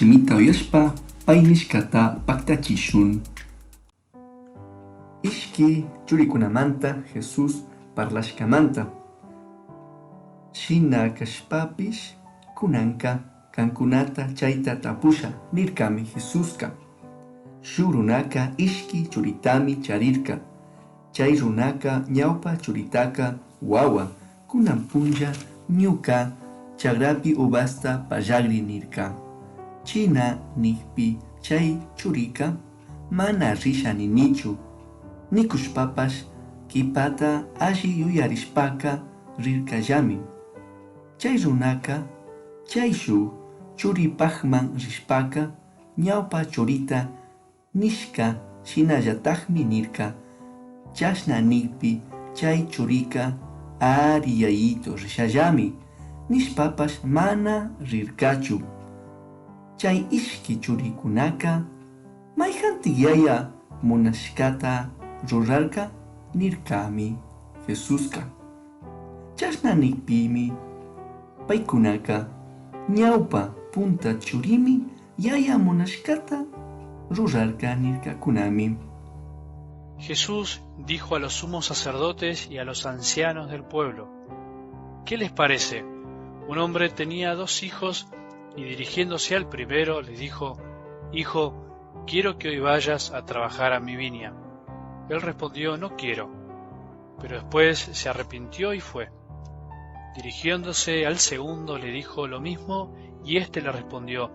shimita uyashpa pay nishkata paktachishun. Ishki churikunamanta Jesús parlashkamanta. Shina kashpapish kunanka kankunata chayta tapusha nirkami Jesuska. Shurunaka ishki churitami charirka. Chay runaka ñawpa churitaka wawa kunanpunlla ñuka chagrapi ubasta pallagri nirka. China nihpi chay churika mana rishani nichu. Nikushpapash kipata alli yuyarishpaka rirkallami. Chay runaka chayshu churipaqman rishpaka ñawpa churita nishka shinallatajmi nirka. Chashna nigpi chay churika ari yayito rishallami nishpapash mana rirkachu. Chay ishki churikunaka mayhantik yaya munashkata rurarka nirkami Jesuska. Chashna nigpimi paykunaka ñawpa punta churimi yaya munashkata rurarka nirkakunami. Jesús dijo a los sumos sacerdotes y a los ancianos del pueblo: ¿Qué les parece? Un hombre tenía 2 hijos y dirigiéndose al primero le dijo: Hijo, quiero que hoy vayas a trabajar a mi viña. Él respondió: No quiero. Pero después se arrepintió y fue. Dirigiéndose al segundo le dijo lo mismo y éste le respondió: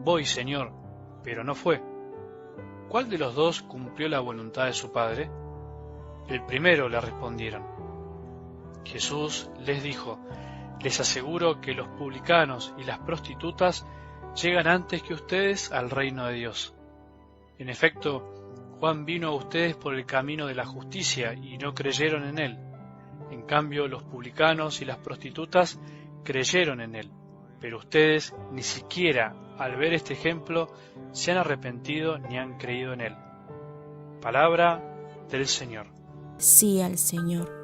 Voy, Señor, pero no fue. ¿Cuál de los 2 cumplió la voluntad de su padre? El primero, le respondieron. Jesús les dijo: Les aseguro que los publicanos y las prostitutas llegan antes que ustedes al reino de Dios. En efecto, Juan vino a ustedes por el camino de la justicia y no creyeron en él. En cambio, los publicanos y las prostitutas creyeron en él. Pero ustedes ni siquiera al ver este ejemplo se han arrepentido ni han creído en él. Palabra del Señor. Sí al Señor.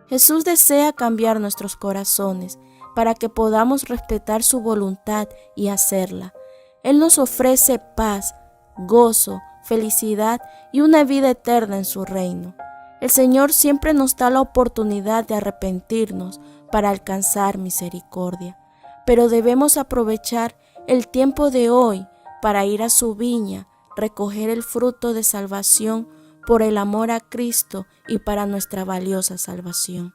Jesús desea cambiar nuestros corazones para que podamos respetar su voluntad y hacerla. Él nos ofrece paz, gozo, felicidad y una vida eterna en su reino. El Señor siempre nos da la oportunidad de arrepentirnos para alcanzar misericordia, pero debemos aprovechar el tiempo de hoy para ir a su viña, recoger el fruto de salvación por el amor a Cristo y para nuestra valiosa salvación.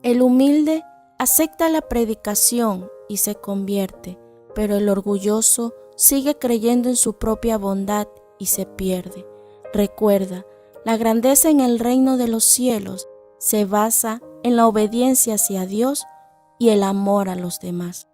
El humilde acepta la predicación y se convierte, pero el orgulloso sigue creyendo en su propia bondad y se pierde. Recuerda, la grandeza en el reino de los cielos se basa en la obediencia hacia Dios y el amor a los demás.